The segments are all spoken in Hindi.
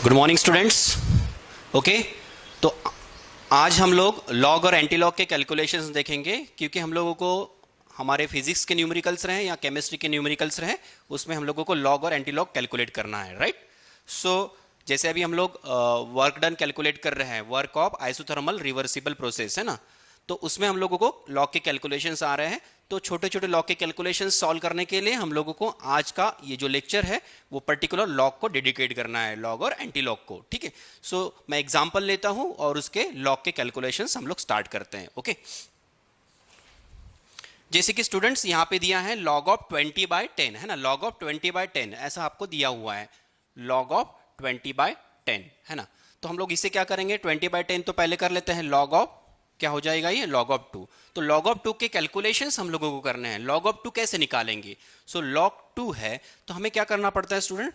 Good morning students. ओके, तो आज हम लोग लॉग और एंटी लॉग के कैलकुलेशंस देखेंगे, क्योंकि हम लोगों को हमारे फिजिक्स के न्यूमेरिकल्स रहे या केमिस्ट्री के न्यूमेरिकल्स रहे, उसमें हम लोगों को लॉग और एंटी लॉग कैलकुलेट करना है, राइट। सो जैसे अभी हम लोग वर्क डन कैलकुलेट कर रहे हैं, work of isothermal reversible process है ना, तो उसमें हम लोगों को लॉग के कैलकुलेशंस आ रहे हैं। तो छोटे छोटे लॉग के कैलकुलेशंस सॉल्व करने के लिए हम लोगों को आज का ये जो लेक्चर है वो पर्टिकुलर लॉग को डेडिकेट करना है, लॉग और एंटी लॉग को, ठीक है। सो मैं एग्जांपल लेता हूं और उसके लॉग के कैलकुलेशंस हम लोग स्टार्ट करते हैं। ओके, जैसे कि स्टूडेंट्स यहाँ पे दिया है लॉग ऑफ 20/10 है ना, लॉग ऑफ 20/10 ऐसा आपको दिया हुआ है, लॉग ऑफ 20/10 है ना। तो हम लोग इसे क्या करेंगे, 20/10 तो पहले कर लेते हैं, लॉग ऑफ क्या हो जाएगा ये, लॉग ऑफ 2। तो लॉग ऑफ 2 के कैलकुलेशंस हम लोगों को करने हैं। लॉग ऑफ 2 कैसे निकालेंगे, सो लॉग 2 है तो हमें क्या करना पड़ता है स्टूडेंट,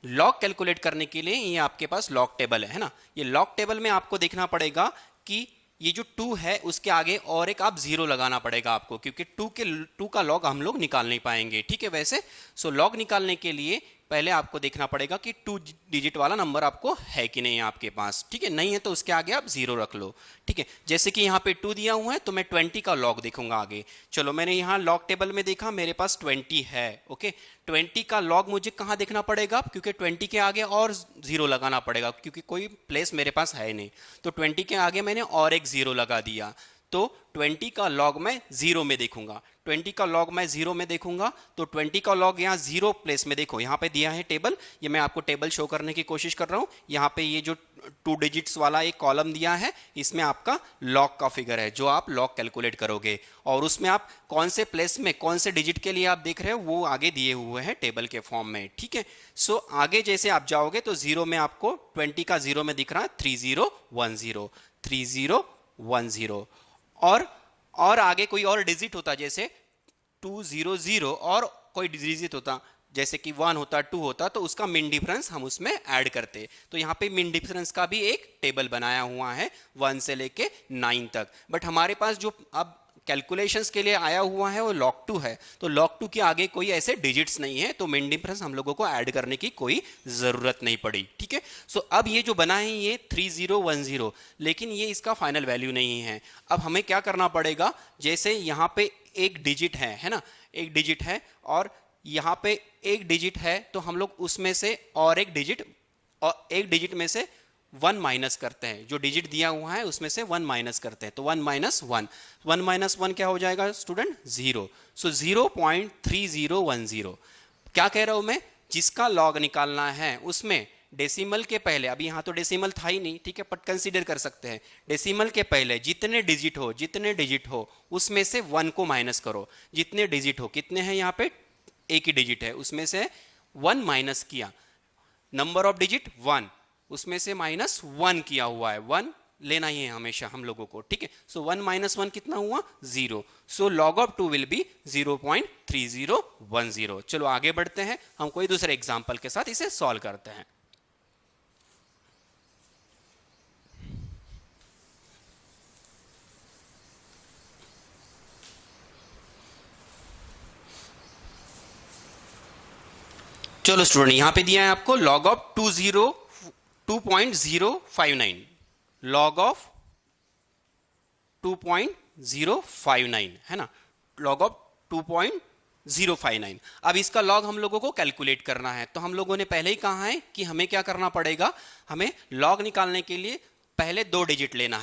लॉग कैलकुलेट करने के लिए ये आपके पास लॉग टेबल है ना। ये लॉग टेबल में आपको देखना पड़ेगा कि ये जो 2 है उसके आगे और एक आप जीरो लगाना पड़ेगा आपको, क्योंकि 2 का लॉग हम लोग निकाल नहीं पाएंगे, ठीक है। वैसे सो लॉग निकालने के लिए पहले आपको देखना पड़ेगा कि 2 डिजिट वाला नंबर आपको है कि नहीं है आपके पास, ठीक है। नहीं है तो उसके आगे आप जीरो रख लो, ठीक है। जैसे कि यहाँ पे 2 दिया हुआ है तो मैं 20 का लॉग देखूंगा आगे। चलो मैंने यहाँ लॉग टेबल में देखा, मेरे पास 20 है। ओके, 20 का लॉग मुझे कहाँ देखना पड़ेगा, क्योंकि 20 के आगे और जीरो लगाना पड़ेगा, क्योंकि कोई प्लेस मेरे पास है नहीं। तो 20 के आगे मैंने और एक जीरो लगा दिया, तो 20 का लॉग मैं जीरो में देखूंगा। 20 का लॉग मैं जीरो में देखूंगा, तो 20 का लॉग यहाँ जीरो प्लेस में देखो, यहाँ पे दिया है टेबल, ये मैं आपको टेबल शो करने की कोशिश कर रहा हूँ। यहाँ पे ये जो 2 डिजिट्स वाला एक कॉलम दिया है, इसमें आपका लॉग का फिगर है जो आप लॉग कैलकुलेट करोगे, और उसमें आप कौन से प्लेस में कौन से डिजिट के लिए आप देख रहे हो वो आगे दिए हुए हैं टेबल के फॉर्म में, ठीक है। सो आगे जैसे आप जाओगे तो जीरो में आपको 20 का जीरो में दिख रहा है 3010, 3010, और आगे कोई और डिजिट होता, जैसे 200 और कोई डिजिट होता, जैसे कि 1 होता 2 होता, तो उसका मिन डिफरेंस हम उसमें ऐड करते। तो यहाँ पे मिन डिफरेंस का भी एक टेबल बनाया हुआ है 1 से लेके 9 तक। बट हमारे पास जो अब कैलकुलेशंस के लिए आया हुआ है वो log 2 है, तो log 2 के आगे कोई ऐसे डिजिट्स नहीं है, तो मिन डिफरेंस हम लोगों को ऐड करने की कोई जरूरत नहीं पड़ी, ठीक है। सो अब ये जो बना है ये 3010, लेकिन ये इसका फाइनल वैल्यू नहीं है। अब हमें क्या करना पड़ेगा, जैसे यहाँ पे एक डिजिट है ना, एक डिजिट है और यहाँ पे एक डिजिट है, तो हम लोग उसमें से और एक डिजिट में से 1 माइनस करते हैं। जो डिजिट दिया हुआ है उसमें से 1 माइनस करते हैं, तो 1 माइनस 1 क्या हो जाएगा स्टूडेंट, 0। सो 0.3010। क्या कह रहा हूं मैं, जिसका लॉग निकालना है उसमें डेसिमल के पहले, अभी यहाँ तो डेसिमल था ही नहीं, ठीक है, बट कंसीडर कर सकते हैं, डेसिमल के पहले जितने डिजिट हो उसमें से 1 को माइनस करो। जितने डिजिट हो, कितने हैं यहाँ पे, एक ही डिजिट है, उसमें से 1 माइनस किया, नंबर ऑफ डिजिट 1, उसमें से माइनस 1 किया हुआ है, 1 लेना ही है हमेशा हम लोगों को, ठीक है। सो 1 माइनस 1 कितना हुआ, 0। So log of 2 will be 0.3010। चलो आगे बढ़ते हैं, हम कोई दूसरे एग्जांपल के साथ इसे सॉल्व करते हैं। चलो स्टूडेंट, यहां पे दिया है आपको लॉग ऑफ 2.059, लॉग ऑफ 2.059 है ना, लॉग ऑफ 2.059। अब इसका लॉग हम लोगों को कैलकुलेट करना है, तो हम लोगों ने पहले ही कहा है कि हमें क्या करना पड़ेगा, हमें लॉग निकालने के लिए पहले 2 डिजिट लेना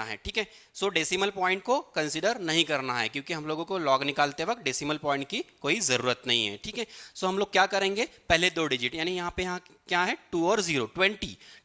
है, ठीक है। सो डेसिमल पॉइंट को कंसीडर नहीं करना है, क्योंकि हम लोगों को लॉग निकालते वक्त डेसिमल पॉइंट की कोई जरूरत नहीं है, ठीक है। सो हम लोग क्या करेंगे, पहले 2 डिजिट, यानी यहाँ पे यहाँ क्या है 2 और 0,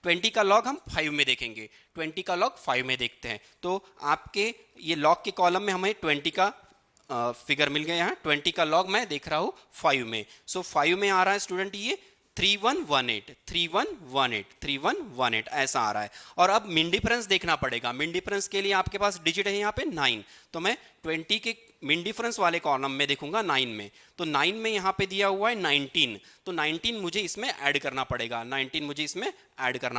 20 का लॉग हम 5 में देखेंगे, 20 का लॉग 5 में देखते हैं। तो आपके ये लॉग के कॉलम में हमें 20 का फिगर मिल गया, यहाँ 20 का लॉग मैं देख रहा हूँ 5 में। सो 5 में आ रहा है स्टूडेंट ये 3118 ऐसा आ रहा है। और अब मिन डिफरेंस देखना पड़ेगा, मिन डिफरेंस के लिए आपके पास डिजिट है यहाँ पे 9, तो मैं 20 के मिन डिफरेंस वाले कॉलम में देखूंगा 9 में, तो 9 में यहाँ पे दिया हुआ है 19, तो 19 मुझे इसमें ऐड करना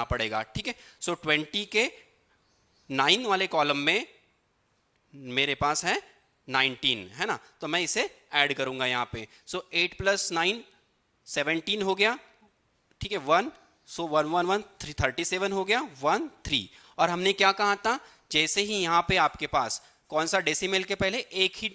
पड़ेगा, ठीक है। सो 20 के 9 वाले कॉलम में मेरे पास है 19 है ना, तो मैं इसे ऐड करूंगा यहाँ पे। सो 8 + 9 17 हो गया, ठीक है, 1 सो 1 1 1 37 हो गया 1 3। और हमने क्या कहा था, जैसे ही यहाँ पे आपके पास कौन सा डेसिमल के पहले एक ही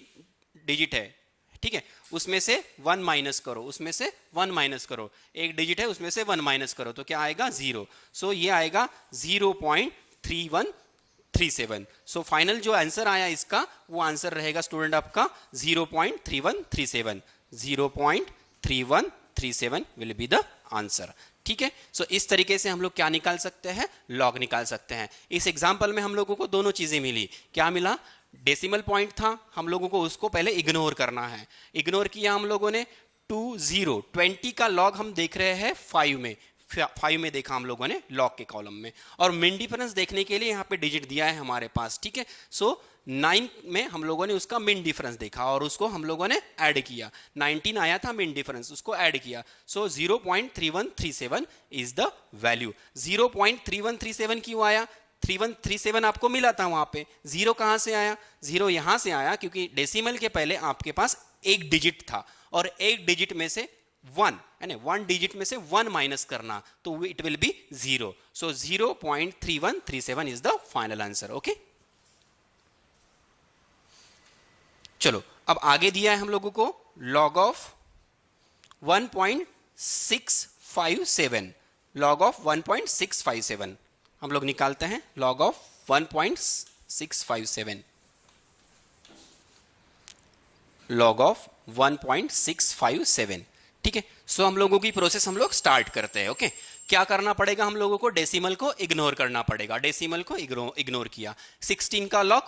डिजिट है, ठीक है, उसमें से 1 माइनस करो, उसमें से 1 माइनस करो, एक डिजिट है उसमें से 1 माइनस करो तो क्या आएगा 0। सो ये आएगा 0.3137। सो फाइनल जो आंसर आया इसका वो आंसर रहेगा स्टूडेंट आपका 0.3137। 0.3137 विल बी द आंसर। ठीक है, सो इस तरीके से हम लोग क्या निकाल सकते हैं, लॉग निकाल सकते हैं। इस एग्जाम्पल में हम लोगों को दोनों चीजें मिली। क्या मिला, डेसिमल पॉइंट था, हम लोगों को उसको पहले इग्नोर करना है, इग्नोर किया हम लोगों ने। 20 का लॉग हम देख रहे हैं 5 में, 5 में देखा हम लोगों ने लॉग के कॉलम में, और मिन डिफरेंस देखने के लिए यहाँ पे डिजिट दिया है हमारे पास। ठीक है, सो 9 में हम लोगों ने उसका मिन डिफरेंस देखा और उसको हम लोगों ने ऐड किया, 19 आया था मिन डिफरेंस, उसको ऐड किया। सो 0.3137 इज द वैल्यू। 0.3137 क्यों आया, 3137 आपको मिला था वहां पे, जीरो कहां से आया, जीरो यहां से आया क्योंकि डेसिमल के पहले आपके पास एक डिजिट था और एक डिजिट में से 1 है ना, 1 डिजिट में से 1 माइनस करना तो it will be 0। So 0.3137 is the final answer. Okay, चलो अब आगे दिया है हम लोगों को लॉग ऑफ 1.657, लॉग ऑफ 1.657 हम लोग निकालते हैं, लॉग ऑफ 1.657, लॉग ऑफ 1.657। ठीक है, सो हम लोगों की प्रोसेस हम लोग स्टार्ट करते हैं। ओके, क्या करना पड़ेगा हम लोगों को, डेसिमल को इग्नोर करना पड़ेगा, डेसिमल को इग्नोर किया। 16 का लॉग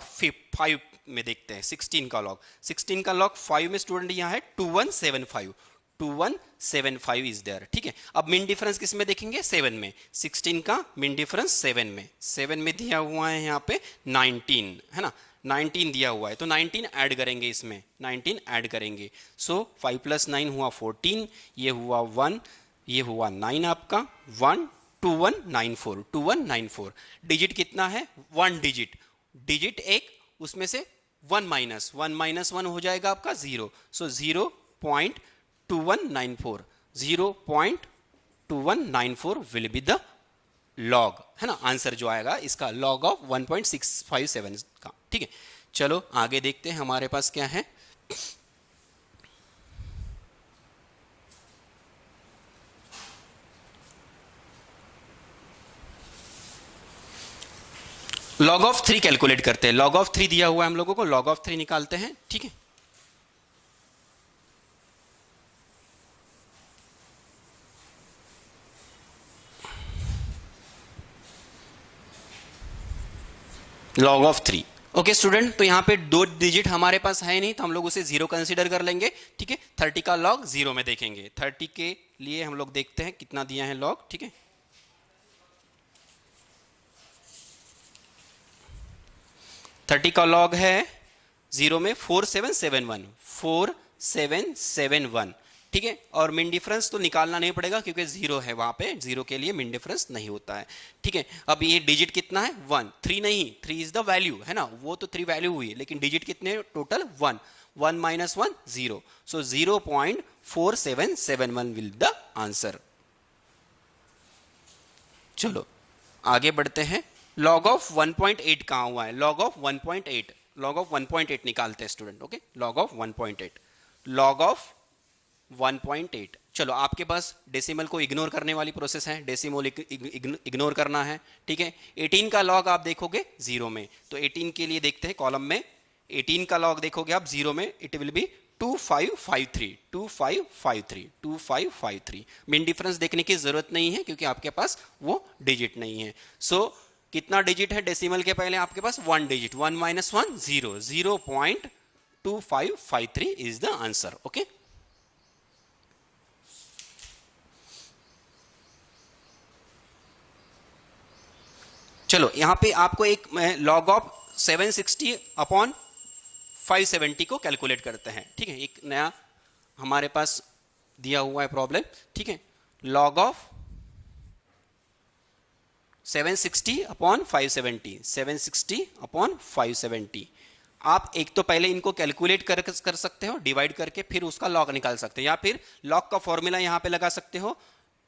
5 में देखते हैं, 16 का लॉग, 16 का लॉग 5 में स्टूडेंट यहाँ है 2175, 2175 इज देयर। ठीक है, अब मिन डिफरेंस किस में देखेंगे, 7 में, 16 का मिन डिफरेंस 7 में, 7 में दिया हुआ है यहाँ पे 19 है ना, 19 दिया हुआ है तो 19 ऐड करेंगे इसमें, 19 ऐड करेंगे। सो 5 + 9 हुआ 14, ये हुआ 1, ये हुआ 9 आपका, 1 2194, 2194। डिजिट कितना है, 1 डिजिट, डिजिट एक, उसमें से 1 माइनस 1 हो जाएगा आपका 0। सो 0.2194, 0.2194 विल बी द लॉग, है ना, आंसर जो आएगा इसका लॉग ऑफ 1.657 का। ठीक है, चलो आगे देखते हैं हमारे पास क्या है। लॉग ऑफ 3 कैलकुलेट करते हैं, लॉग ऑफ 3 दिया हुआ है हम लोगों को, लॉग ऑफ 3 निकालते हैं। ठीक है, लॉग ऑफ 3। ओके स्टूडेंट, तो यहाँ पे 2 डिजिट हमारे पास है नहीं तो हम लोग उसे 0 कंसीडर कर लेंगे। ठीक है, 30 का लॉग 0 में देखेंगे, 30 के लिए हम लोग देखते हैं कितना दिया है लॉग। ठीक है, 30 का लॉग है 0 में 4771, 4771। ठीक है, और मिन डिफरेंस तो निकालना नहीं पड़ेगा क्योंकि 0 है वहां पे, 0 के लिए मिन डिफरेंस नहीं होता है। ठीक है, अब ये डिजिट कितना है, 1, 3 नहीं, 3 इज द वैल्यू है ना, वो तो 3 वैल्यू हुई, लेकिन डिजिट कितने total 1, 1 minus 1 0। So 0.4771 will the answer. चलो आगे बढ़ते हैं, लॉग ऑफ 1.8 कहाँ हुआ है, लॉग ऑफ 1.8, लॉग ऑफ 1.8 निकालते हैं student. Okay, log of 1.8, log of 1.8। चलो आपके पास डेसिमल को इग्नोर करने वाली प्रोसेस है, डेसिमल इग्नोर करना है। ठीक है, 18 का लॉग आप देखोगे 0 में, तो 18 के लिए देखते हैं कॉलम में, 18 का लॉग देखोगे आप 0 में, इट विल बी 2553, 2553, 2553। मिन डिफरेंस देखने की जरूरत नहीं है क्योंकि आपके पास वो डिजिट नहीं है। सो कितना डिजिट है डेसिमल के पहले आपके पास, 1 digit, 1 minus 1 0, 0.2553 is the answer. Okay, चलो यहां पे आपको एक लॉग ऑफ 760 अपॉन 570 को कैलकुलेट करते हैं। ठीक है, एक नया हमारे पास दिया हुआ है प्रॉब्लम। ठीक है, लॉग ऑफ 760 अपॉन 570, 760 अपॉन 570। आप एक तो पहले इनको कैलकुलेट कर सकते हो डिवाइड करके, फिर उसका लॉग निकाल सकते हो, या फिर लॉग का फॉर्मूला यहां पे लगा सकते हो,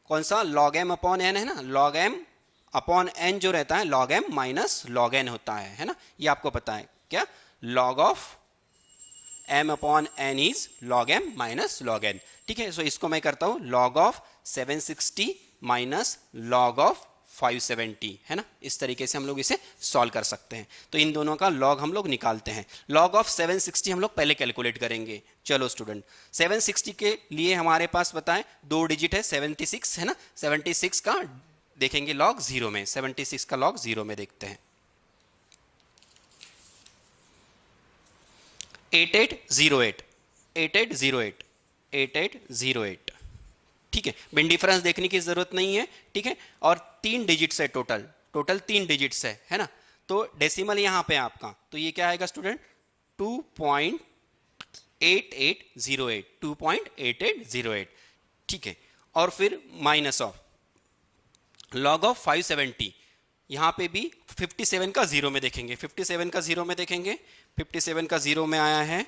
कौन सा, log m अपॉन n है ना, log m अपॉन n जो रहता है log m minus log n होता है ना, ये आपको पता है क्या, log of m upon n is log m minus log n। ठीक है, सो इसको मैं करता हूं log of 760 minus log of 570 है ना, इस तरीके से हम लोग इसे सॉल्व कर सकते हैं। तो इन दोनों का log हम लोग निकालते हैं। log ऑफ 760 हम लोग पहले कैलकुलेट करेंगे। चलो स्टूडेंट, 760 के लिए हमारे पास बताएं 2 डिजिट है 76 है ना, 76 का देखेंगे log 0 में, 76 का log 0 में देखते हैं। 8808 8808 8808। ठीक है, बिन डिफरेंस देखने की जरूरत नहीं है। ठीक है, और 3 डिजिट्स है टोटल, टोटल 3 डिजिट्स है ना, तो डेसिमल यहां पे आपका, तो ये क्या आएगा स्टूडेंट, 2.8808 2.8808। ठीक है, और फिर माइनस ऑफ log ऑफ 570, यहां पे भी 57 का जीरो में देखेंगे, 57 का जीरो में देखेंगे, 57 का जीरो में आया है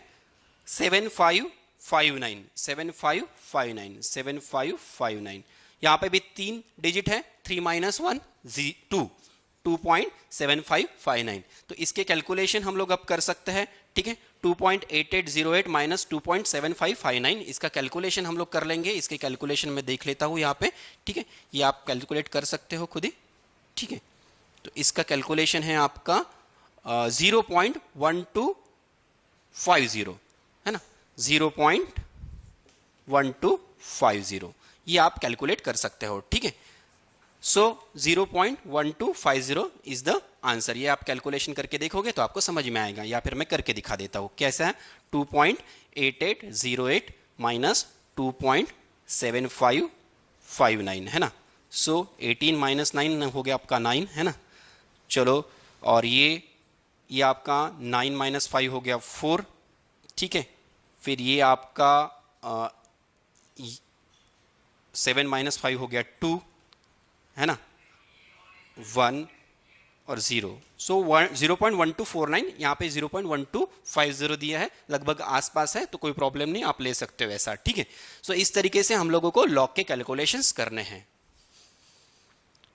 7559 7559 7559। यहां पे भी 3 डिजिट है, 3 माइनस 1 2 2.7559। तो इसके कैलकुलेशन हम लोग अब कर सकते हैं। ठीक है, 2.8808 माइनस 2.7559, इसका कैलकुलेशन हम लोग कर लेंगे। इसके कैलकुलेशन में देख लेता हूं यहाँ पे। ठीक है, ये आप कैलकुलेट कर सकते हो खुद ही। ठीक है, तो इसका कैलकुलेशन है आपका 0.1250 है ना, 0.1250 ये आप कैलकुलेट कर सकते हो। ठीक है, सो 0.1250 इज द आंसर। ये आप कैलकुलेशन करके देखोगे तो आपको समझ में आएगा, या फिर मैं करके दिखा देता हूं कैसा है। 2.8808 माइनस 2.7559 है ना, सो 18 माइनस 9 हो गया आपका 9 है ना। चलो, और ये आपका 9 माइनस 5 हो गया 4। ठीक है, फिर ये आपका 7 माइनस 5 हो गया 2 है ना, 1 और 0, सो 0.1249, यहाँ पे 0.1250 दिया है, लगभग आसपास है, तो कोई प्रॉब्लम नहीं, आप ले सकते हो ऐसा। ठीक है, सो इस तरीके से हम लोगों को लॉग के कैलकुलेशंस करने हैं।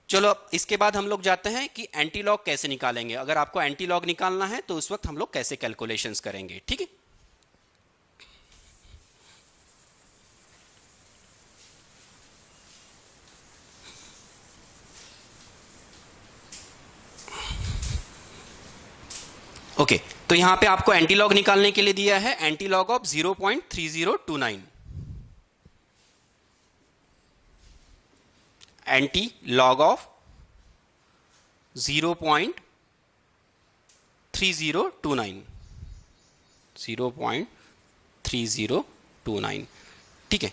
चलो, इसके बाद हम लोग जाते हैं कि एंटी लॉग कैसे निकालेंगे। अगर आपको एंटी लॉग निकालना है तो उस वक्त हम लोग कैसे कैलकुलेशंस करेंगे। ठीक है, ओके, तो यहां पे आपको एंटी लॉग निकालने के लिए दिया है anti log of 0.3029, anti log of 0.3029 0.3029। ठीक है,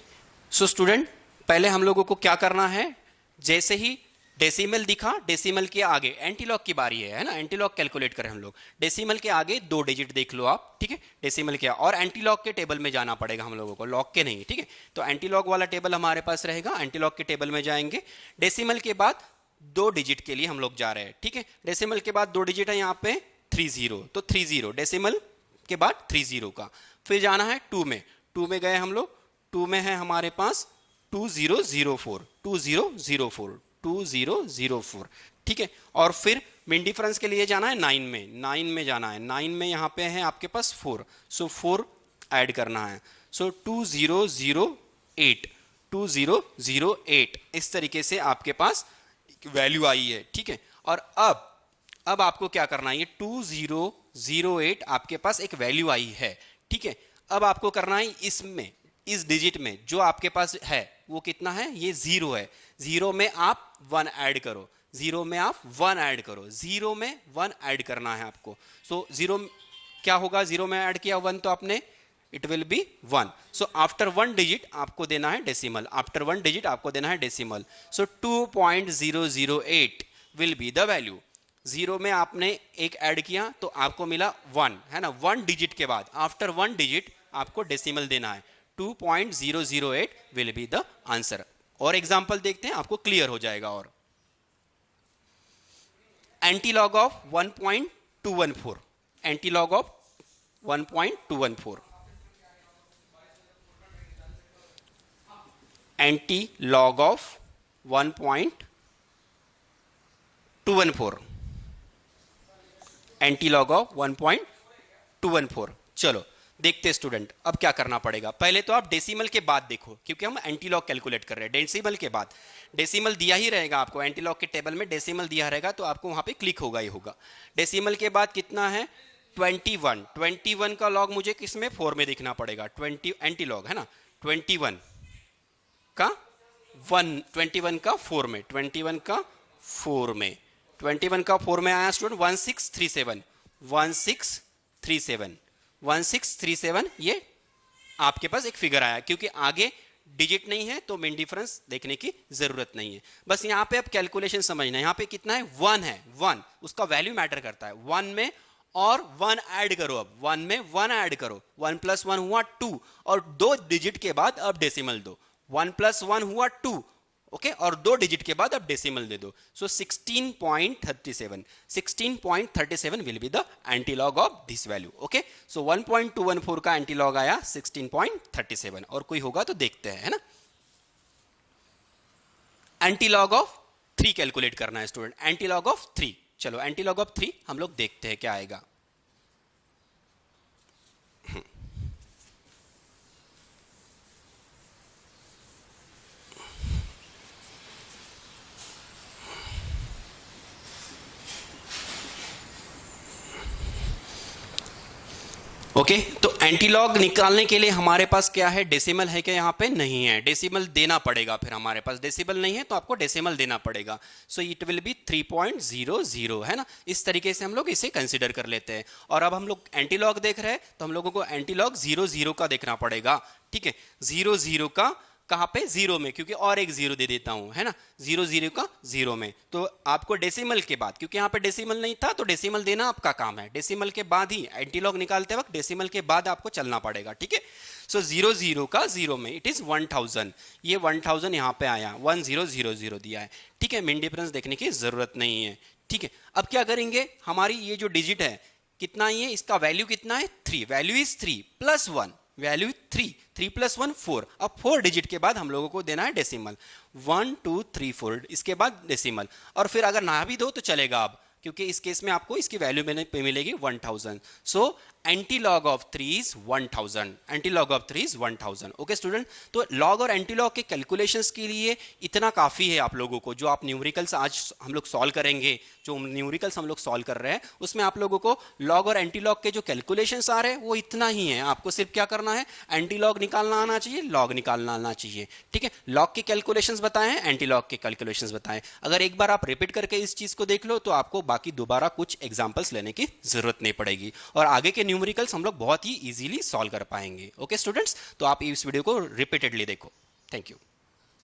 सो स्टूडेंट, पहले हम लोगों को क्या करना है, जैसे ही डेसिमल दिखा, डेसिमल के आगे एंटीलॉग की बारी है ना, एंटीलॉग कैलकुलेट करें हम लोग। डेसिमल के आगे 2 डिजिट देख लो आप। ठीक है, डेसिमल के और एंटीलॉग के टेबल में जाना पड़ेगा हम लोगों को, लॉग के नहीं। ठीक है, तो एंटीलॉग वाला टेबल हमारे पास रहेगा, एंटीलॉग के टेबल में जाएंगे। डेसिमल के बाद 2 डिजिट के लिए हम लोग जा रहे हैं। ठीक है, डेसिमल के बाद 2 डिजिट है यहाँ पे 30, तो 30 डेसिमल के बाद 30 का। फिर जाना है 2 में, 2 में गए हम लोग, 2 में है हमारे पास 2004 2004 2004। ठीक है, और फिर मिन डिफरेंस के लिए जाना है 9 में, 9 में जाना है। 9 में यहाँ पे है आपके पास 4, सो 4 ऐड करना है, सो 2008 2008 इस तरीके से आपके पास वैल्यू आई है। ठीक है, और अब आपको क्या करना है, ये 2008 आपके पास एक वैल्यू आई है। ठीक है, अब आपको करना है इसमें, इस डिजिट में जो आपके पास है वो कितना है, ये 0 है। 0 में आप 1 ऐड करो, 0 में आप 1 ऐड करो, 0 में 1 ऐड करना है आपको। सो 0 क्या होगा, 0 में ऐड किया 1 तो आपने, it will be 1। So after 1 digit आपको देना है डेसिमल, आफ्टर 1 डिजिट आपको देना है decimal. So 2.008 will be the value. 0 में आपने एक ऐड किया तो आपको मिला 1 है ना, 1 डिजिट के बाद आफ्टर 1 डिजिट आपको डेसिमल देना है। 2.008 विल बी द आंसर। और एग्जांपल देखते हैं, आपको क्लियर हो जाएगा। और antilog of 1.214, antilog of 1.214, antilog of 1.214, antilog of 1.214। चलो देखते स्टूडेंट, अब क्या करना पड़ेगा। पहले तो आप डेसिमल के बाद देखो, क्योंकि हम एंटी लॉग कैलकुलेट कर रहे हैं। डेसिमल के बाद, डेसिमल दिया ही रहेगा आपको, एंटी लॉग के टेबल में डेसिमल दिया रहेगा, तो आपको वहां पे क्लिक होगा ही होगा। डेसिमल के बाद कितना है 21, 21 का लॉग मुझे किसमें 4 में देखना पड़ेगा, 20 एंटी लॉग है ना, 21 का 1, 21 का 4 में, 21 का 4 में, 21 का 4 में आया स्टूडेंट 1637, 1637, 1637 ये आपके पास एक फिगर आया, क्योंकि आगे डिजिट नहीं है तो मेन डिफरेंस देखने की जरूरत नहीं है। बस यहां पे अब कैलकुलेशन समझना है। यहां पे कितना है 1 है, 1 उसका वैल्यू मैटर करता है। 1 में और 1 ऐड करो, अब 1 में 1 ऐड करो, 1 + 1 हुआ 2, और 2 डिजिट के बाद अब डेसिमल दो, 1 + 1 हुआ 2, ओके, और 2 डिजिट के बाद अब डेसिमल दे दो। So 16.37, 16.37 will be the antilog of this value. Okay, so 1.214 का एंटी लॉग आया 16.37। और कोई होगा तो देखते हैं, है ना। एंटी लॉग ऑफ 3 कैलकुलेट करना है स्टूडेंट, एंटी लॉग ऑफ 3। चलो एंटी लॉग ऑफ 3 हम लोग देखते हैं क्या आएगा। ओके, तो एंटीलॉग निकालने के लिए हमारे पास क्या है, डेसिमल है क्या, यहाँ पे नहीं है, डेसिमल देना पड़ेगा। फिर हमारे पास डेसिमल नहीं है तो आपको डेसिमल देना पड़ेगा। सो इट विल बी 3.00, है ना। इस तरीके से हम लोग इसे कंसिडर कर लेते हैं। और अब हम लोग एंटीलॉग देख रहे हैं तो हम लोगों को एंटीलॉग 00 का देखना पड़ेगा। ठीक है, 00 का कहाँ पे, 0 में, क्योंकि और एक 0 दे देता हूं, है ना, 00 का 0 में। तो आपको डेसिमल के बाद, क्योंकि यहाँ पे डेसिमल नहीं था तो डेसिमल देना आपका काम है। डेसिमल के बाद ही एंटीलॉग निकालते वक्त डेसिमल के बाद आपको चलना पड़ेगा। ठीक है, सो 00 का 0 में इट इज 1000, ये 1000 यहाँ पे आया, 1000 दिया है। ठीक है, मेन डिफरेंस देखने की जरूरत नहीं है। ठीक है, अब क्या करेंगे, हमारी ये जो डिजिट है कितना ही है, इसका वैल्यू कितना है 3, वैल्यू इज 3 + 1, वैल्यू 3, 3 + 1 4। अब 4 डिजिट के बाद हम लोगों को देना है डेसिमल, 1 2 3 4, इसके बाद डेसिमल। और फिर अगर ना भी दो तो चलेगा अब, क्योंकि इस केस में आपको इसकी वैल्यू मिलेगी 1000। So anti log of 3 is 1000, anti log of 3 is 1000। Okay student, तो लॉग और एंटी लॉग के कैलकुलेशंस के लिए इतना काफ़ी है आप लोगों को। जो आप न्यूमेरिकल्स आज हम लोग सॉल्व करेंगे, जो न्यूमेरिकल्स हम लोग सॉल्व कर रहे हैं, उसमें आप लोगों को लॉग और एंटी लॉग के जो कैलकुलेशंस आ रहे हैं वो इतना ही है। आपको सिर्फ क्या करना है, एंटी लॉग निकालना आना चाहिए, लॉग निकालना आना चाहिए। ठीक है, लॉग के कैलकुलेशंस बताए हैं, एंटी लॉग के कैलकुलेशंस बताएं। अगर एक बार आप रिपीट करके इस चीज को देख लो तो आपको बाकी दोबारा कुछ एग्जांपल्स लेने की जरूरत नहीं पड़ेगी, और आगे के न्यूमेरिकल्स हम लोग बहुत ही इजीली सॉल्व कर पाएंगे। ओके स्टूडेंट्स, तो आप इस वीडियो को रिपीटेडली देखो। Thank you.